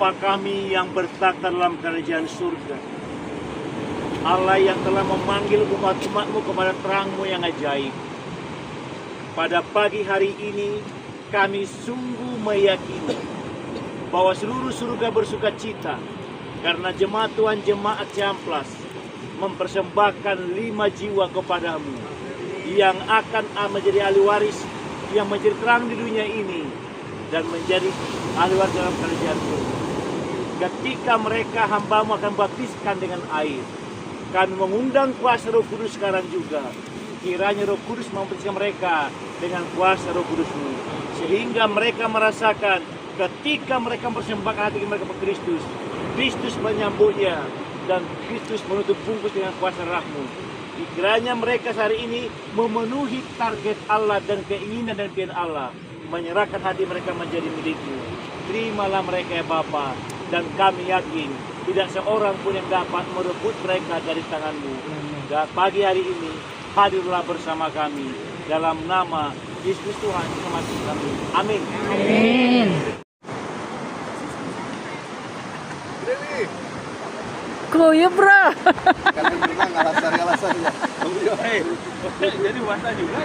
Bapa kami yang bertata dalam kerajaan surga, Allah yang telah memanggil umat-umat-Mu kepada terang-Mu yang ajaib. Pada pagi hari ini kami sungguh meyakini bahwa seluruh surga bersuka cita karena jemaat Tuhan Jemaat Ciamplas mempersembahkan 5 jiwa kepadamu yang akan menjadi ahli waris, yang menjadi terang di dunia ini dan menjadi ahli waris dalam kerajaan surga. Ketika mereka hamba-Mu akan baptiskan dengan air, kami mengundang kuasa Roh Kudus sekarang juga. Kiranya Roh Kudus membaptiskan mereka dengan kuasa Roh Kudus-Mu, sehingga mereka merasakan ketika mereka mempersembahkan hati mereka kepada Kristus, Kristus menyambutnya dan Kristus menutup bungkus dengan kuasa Roh-Mu. Kiranya mereka hari ini memenuhi target Allah dan keinginan dan pilihan Allah, menyerahkan hati mereka menjadi milik-Mu. Terimalah mereka ya Bapa, dan kami yakin tidak seorang pun yang dapat merebut mereka dari tangan-Mu. Dan pagi hari ini hadirlah bersama kami dalam nama Yesus Tuhan Selamat kami. Amin. Amin. Kuya bro. Kalian bilang alasan-alasannya. Jadi puasa juga.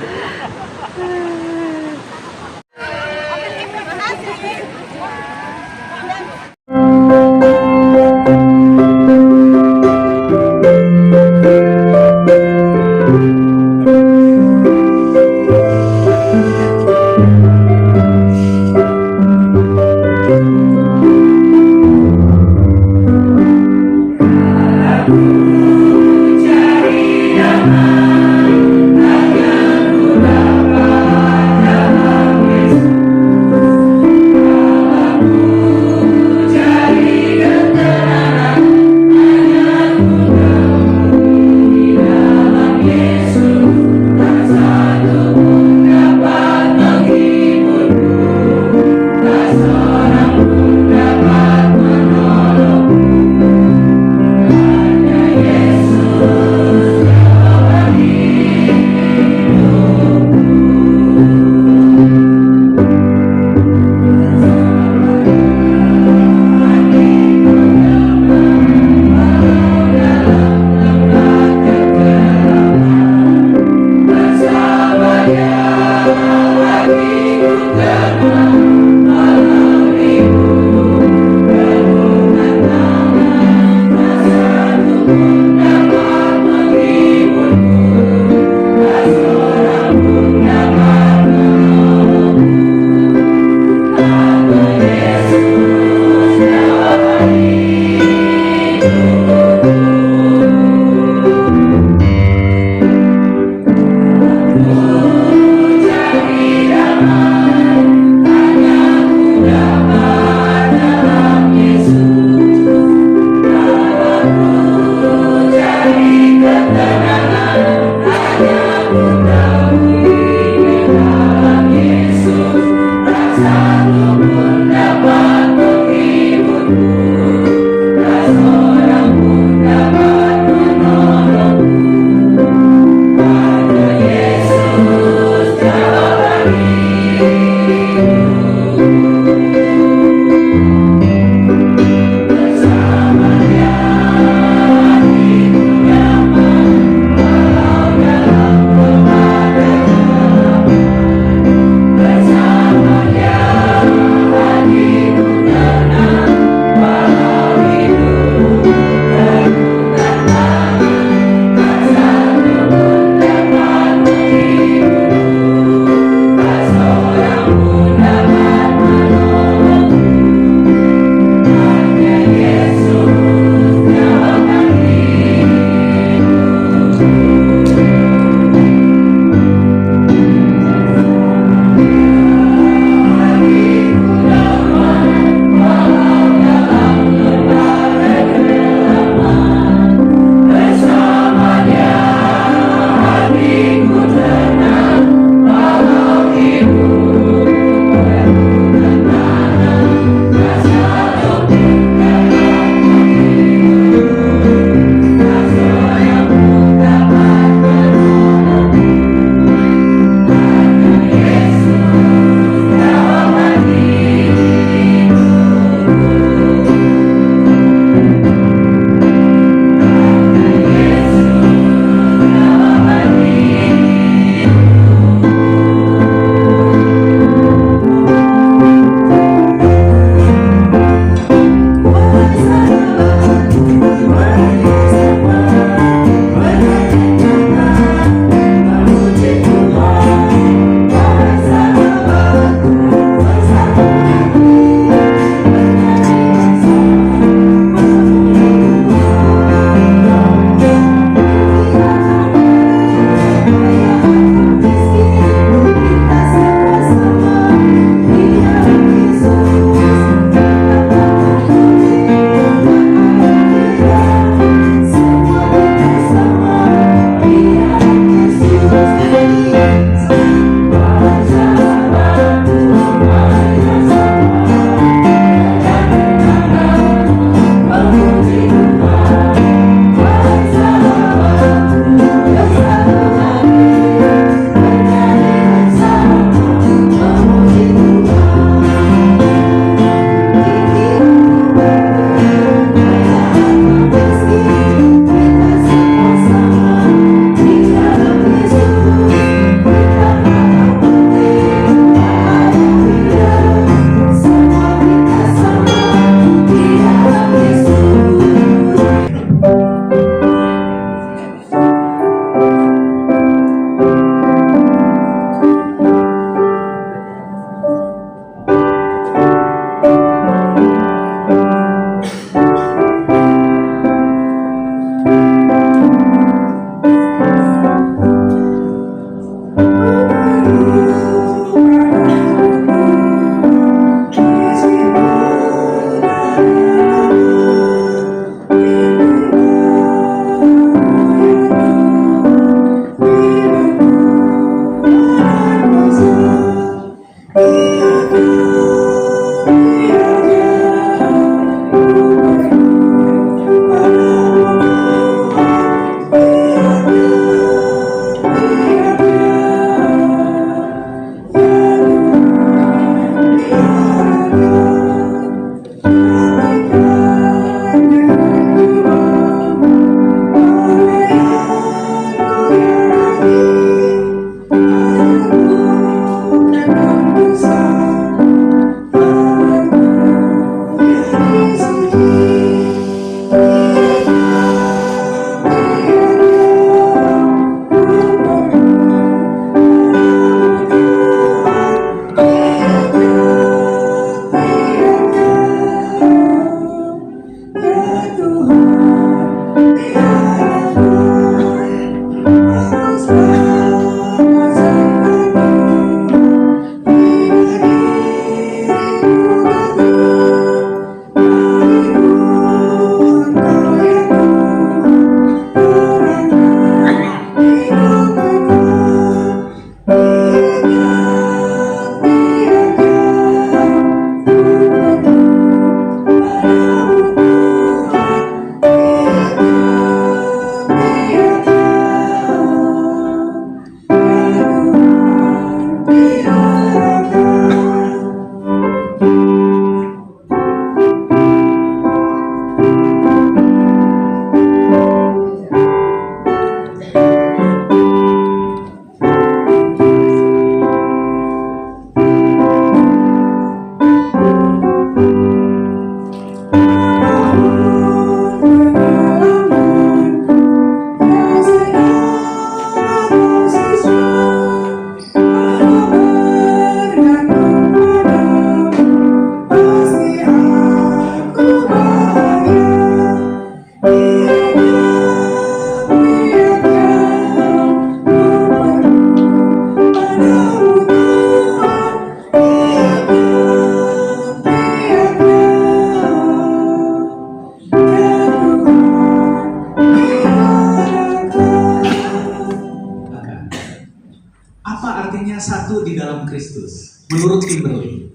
Kristus menurut Kimberly?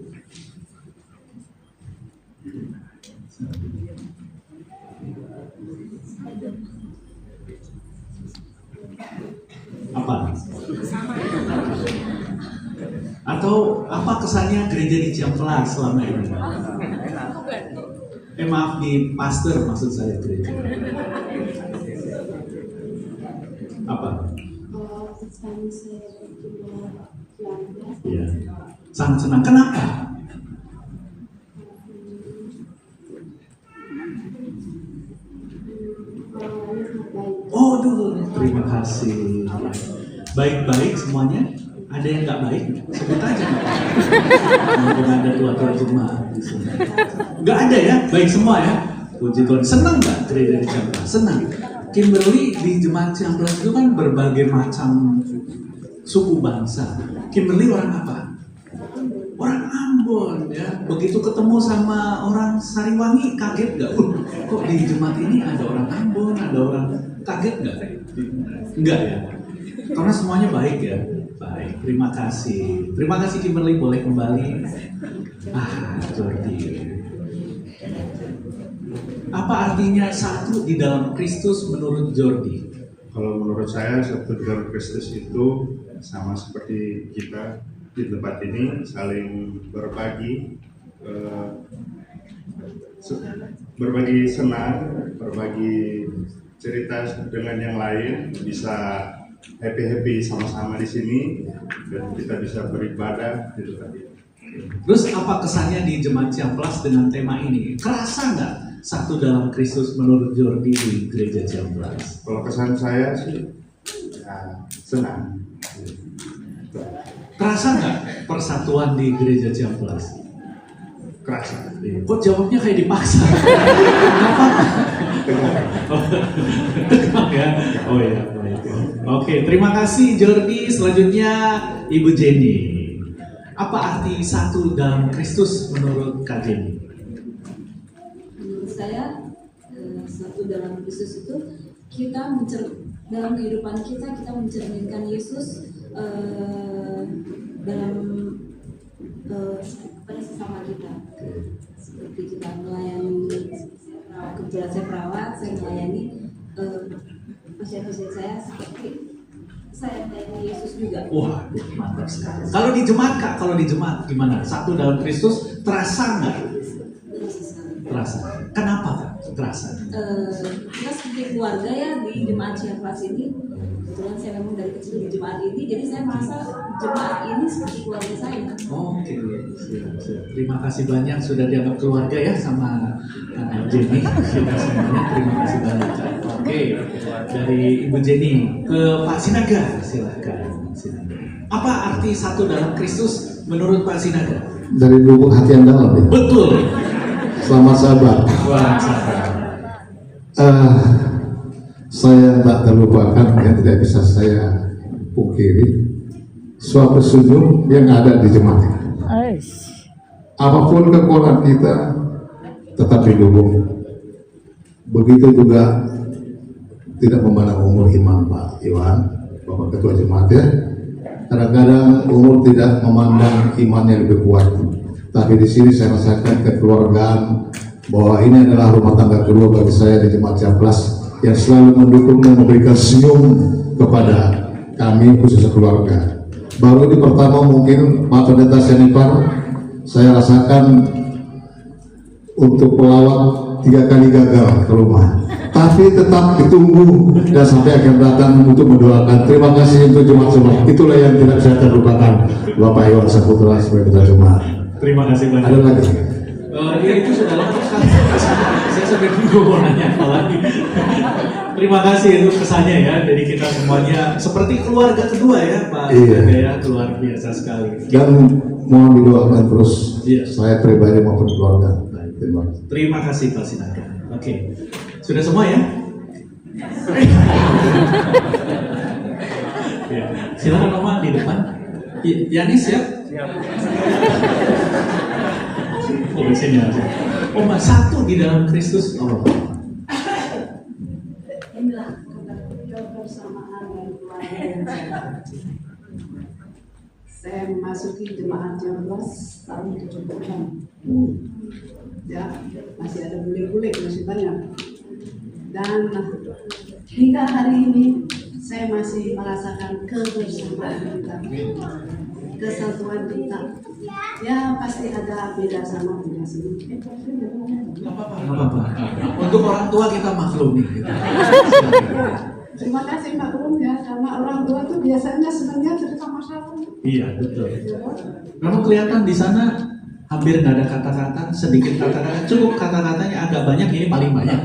Apa? Atau apa kesannya gereja di Ciamplas selama ini? Maaf, di pastor maksud saya gereja. Apa? Ya, sangat senang. Kenapa? Oh, dulu. Terima kasih. Baik-baik semuanya. Ada yang nggak baik? Sebut aja. Mumpung ada tua-tua jemaat di sini. Nggak ada ya? Baik semua ya? Puji Tuhan. Senang nggak gereja di Ciamplas? Senang. Kimberly di jemaat Ciamplas itu kan berbagai macam suku bangsa. Kimberly orang apa? Orang Ambon ya. Begitu ketemu sama orang Sariwangi, kaget nggak? Kok di jemaat ini ada orang Ambon, ada orang, kaget nggak? Enggak ya? Karena semuanya baik ya. Baik, terima kasih. Terima kasih Kimberly, boleh kembali. Jordi. Apa artinya satu di dalam Kristus menurut Jordi? Kalau menurut saya satu di dalam Kristus itu sama seperti kita di tempat ini saling berbagi, berbagi senang, berbagi cerita dengan yang lain, bisa happy sama-sama di sini dan kita bisa beribadah di tempat ini. Terus apa kesannya di jemaat Ciamplas dengan tema ini? Kerasa nggak satu dalam Kristus menurut Jordi di gereja Ciamplas? Kalau kesan saya sih ya, senang. Kerasa nggak persatuan di gereja Ciamplas? Kerasa. Kok jawabnya kayak dipaksa? Kenapa? Tegang ya? Oh iya. Oke, terima kasih Jordi. Selanjutnya Ibu Jenny. Apa arti satu dalam Kristus menurut Kak Jenny? Menurut saya satu dalam Kristus itu kita dalam kehidupan kita mencerminkan Yesus dalam pada sesama kita. Seperti kita melayani kebetulan saya perawat, saya melayani pasien-pasien saya seperti saya melayani Yesus juga. Wah, mantap sekali. Kalau di jemaat Kak, kalau di jemaat gimana? Satu dalam Kristus terasa nggak? Terasa. Kenapa Kak? Terasa. Kita seperti keluarga ya di jemaat Ciamplas ini. Kebetulan saya memang dari kecil di jemaat ini, jadi saya merasa jemaat ini seperti keluarga saya. Oke, siap. Terima kasih banyak sudah dianggap keluarga ya sama Jenny. Kita semuanya terima kasih banyak. Oke, dari Ibu Jenny ke Pak Sinaga, silakan. Apa arti satu dalam Kristus menurut Pak Sinaga? Dari lubuk hati yang dalam ya. Betul. Selamat sahabat. Wah, sahabat. Saya tak terlupakan yang tidak bisa saya pungkiri suatu senyum yang ada di jemaat ini. Apapun kekurangan kita tetap didukung. Begitu juga tidak memandang umur imam Pak Iwan, Bapak Ketua Jemaat ya. Kadang-kadang umur tidak memandang iman yang lebih kuat. Tapi di sini saya rasakan kekeluargaan bahwa ini adalah rumah tangga kedua bagi saya di Jemaat Ciamplas yang selalu mendukung dan memberikan senyum kepada kami khususnya keluarga. Baru ini pertama mungkin Pak Pendeta Senipar saya rasakan untuk pelawak 3 kali gagal ke rumah, tapi tetap ditunggu dan sampai akhir datang untuk mendoakan. Terima kasih untuk jemaat semua. Itulah yang tidak saya terlupakan Bapak Iwan Saputra sebagai ketua jemaat. Terima kasih banyak. Ada lagi? Ya itu sudah lengkap sekali. Saya sampai nunggu mau nanya apa lagi. Terima kasih itu kesannya ya. Jadi kita semuanya seperti keluarga kedua ya Pak. Iya. Ya, luar biasa sekali. Dan mohon didoakan terus Iya. saya pribadi maupun keluarga. Terima kasih. Terima kasih Pak Sinaga. Oke. Sudah semua ya? Ya. Silakan Oma di depan. Yanis ya? Oh, di sini aja. Oma, satu di dalam Kristus. Oh. Inilah kebersamaan dan keluarga yang saya Saya memasuki jemaat 12 tahun 76. Ya, masih ada bule-bule, masih banyak. Dan hingga hari ini saya masih merasakan kebersamaan kita, kesatuan kita. Ya pasti ada beda sama beda sedikit. Nggak apa-apa. Untuk orang tua kita maklumi. Gitu. Terima kasih maklum ya, karena orang tua tuh biasanya senangnya cerita masalah. Iya betul. Kamu kelihatan di sana hampir nggak ada kata-kata, sedikit kata-kata, cukup kata-katanya agak banyak, ini paling banyak.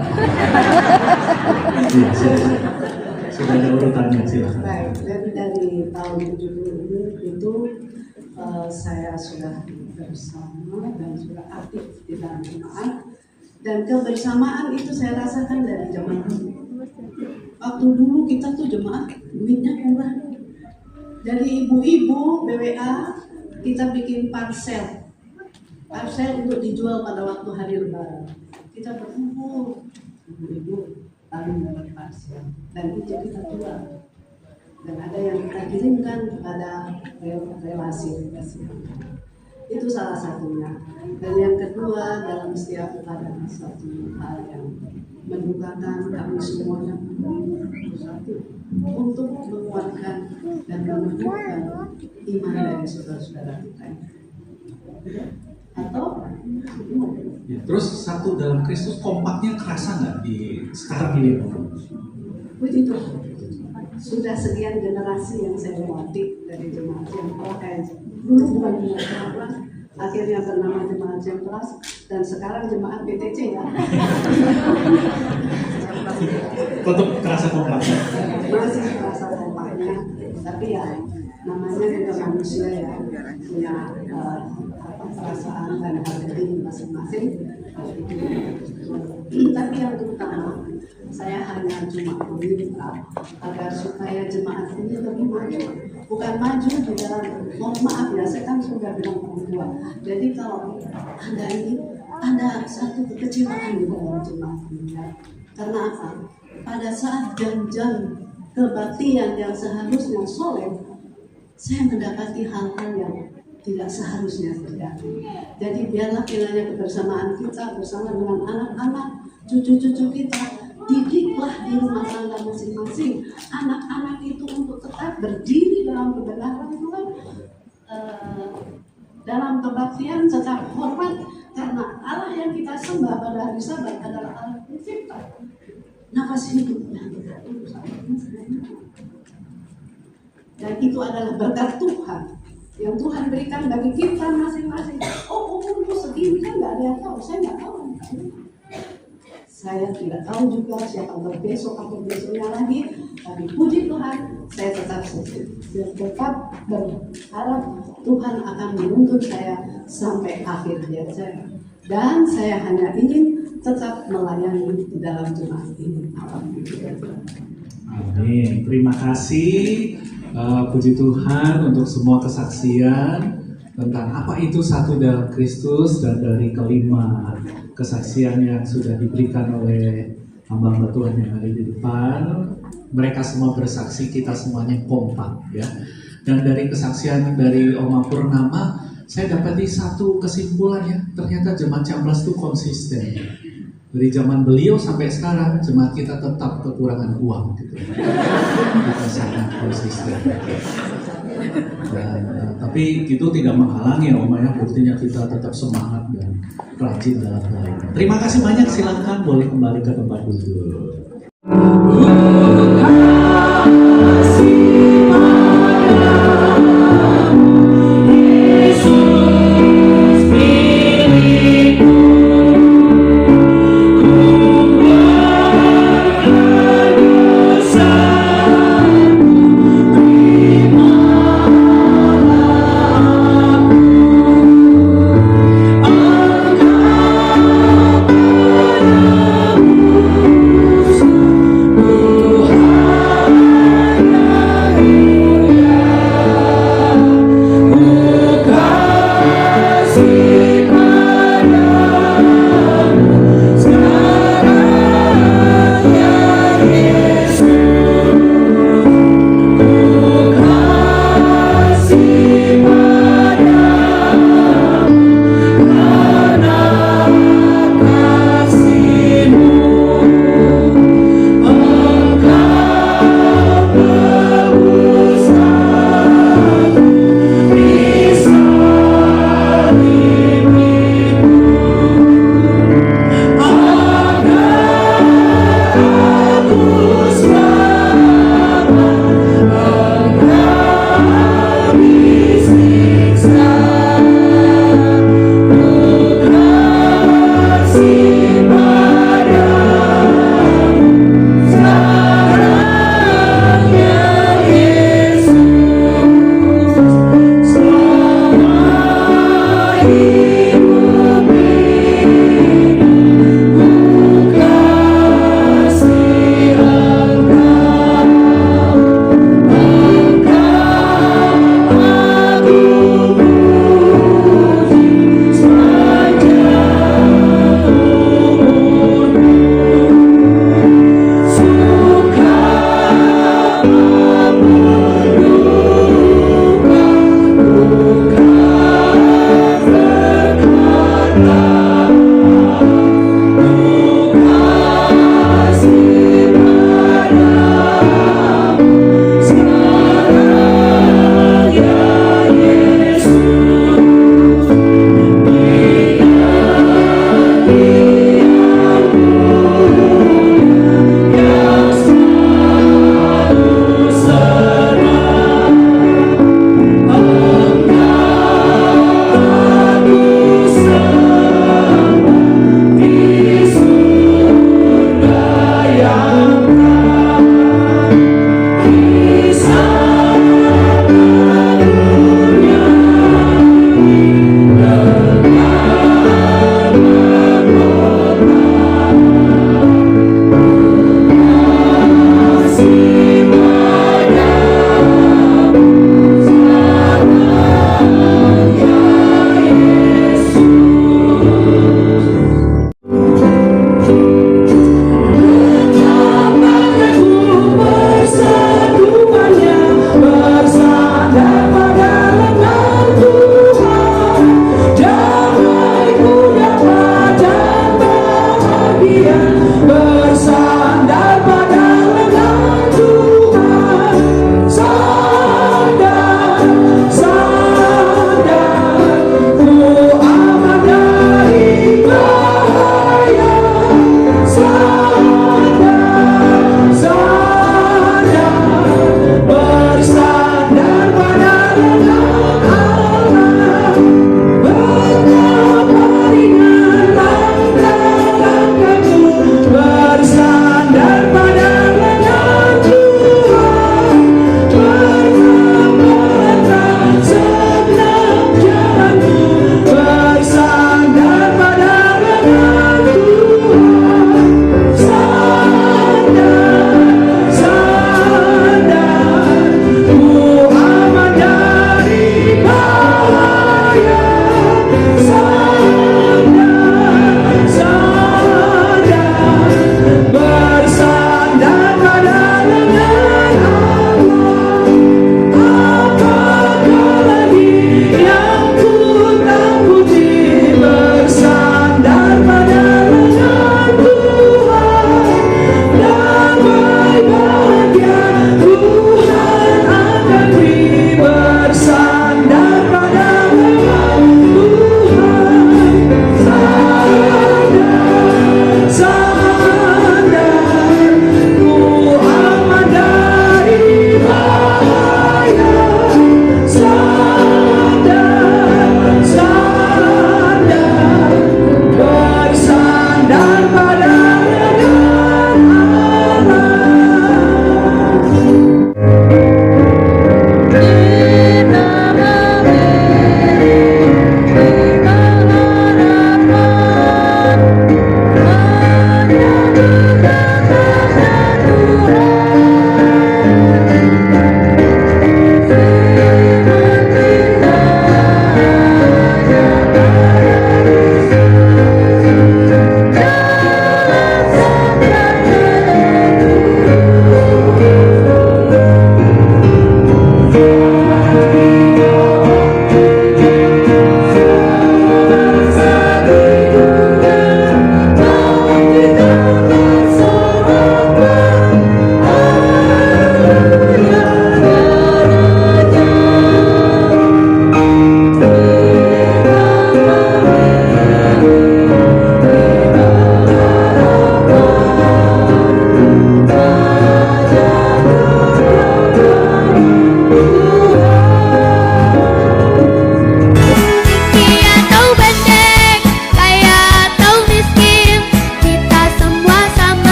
Iya, sudah ada urutannya, silakan. Baik, jadi dari tahun 70 itu saya sudah bersama dan sudah aktif di dalam jemaat, dan kebersamaan itu saya rasakan dari zaman dulu. Waktu dulu kita tuh jemaat duitnya murah. Dari ibu-ibu BWA kita bikin parsel untuk dijual pada waktu hari Lebaran. Kita berkumpul ibu-ibu lalu dapat parsel dan itu kita jual. Dan ada yang kita kirimkan kepada relasi. Itu salah satunya. Dan yang kedua, dalam setiap ada satu hal yang mendukakan kami semuanya bersatu untuk menguatkan dan menumbuhkan iman dari saudara-saudara kita. Atau Ya, terus satu dalam Kristus kompaknya kerasa nggak di sekarang ini? puji Tuhan, sudah sekian generasi yang saya lewati dari jemaat yang pakai dulu bukan jemaat Jemplas, akhirnya bernama jemaat Jemplas dan sekarang jemaat BTC ya. Tetap kerasa kompaknya. Masih terasa kompaknya, tapi ya namanya juga manusia ya, punya perasaan dan harga masing-masing. Tapi yang terutama saya hanya cuma meminta agar supaya jemaat ini lebih maju, bukan maju di dalam, mohon maaf ya, saya kan sudah bilang orang tua. Jadi kalau Anda ini ada satu kekecewaan di dalam jemaat ini, ya. Karena apa? Pada saat jam-jam kebaktian yang seharusnya soleh, saya mendapati hal-hal yang tidak seharusnya terjadi. Jadi biarlah kiranya kebersamaan kita bersama dengan anak-anak, cucu-cucu kita, didiklah di rumah tangga masing-masing anak-anak itu untuk tetap berdiri dalam kebenaran Tuhan, dalam kebaktian tetap hormat, karena Allah yang kita sembah pada hari Sabat adalah Allah pencipta nafas hidup yang kita hidup sama dan itu adalah berkat Tuhan yang Tuhan berikan bagi kita masing-masing. Oh, umurku segini kan nggak ada yang tahu, saya nggak tahu. Saya tidak tahu juga siapa berbesok atau besoknya lagi, tapi puji Tuhan, saya tetap berharap Tuhan akan menuntun saya sampai akhir hayat saya. Dan saya hanya ingin tetap melayani di dalam jemaat ini. Amin. Terima kasih. Puji Tuhan untuk semua kesaksian tentang apa itu satu dalam Kristus, dan dari kelima kesaksian yang sudah diberikan oleh hamba-hamba Tuhan yang ada di depan, mereka semua bersaksi, kita semuanya kompak ya. Dan dari kesaksian dari Oma Purnama, saya dapati satu kesimpulan ya, ternyata jemaat Jamblas itu konsisten. Dari zaman beliau sampai sekarang, jemaat kita tetap kekurangan uang gitu. Kita sangat konsisten. Dan, tapi itu tidak menghalangi Om ya, buktinya kita tetap semangat dan rajin dalam pelayanan. Terima kasih banyak, silakan boleh kembali ke tempat duduk.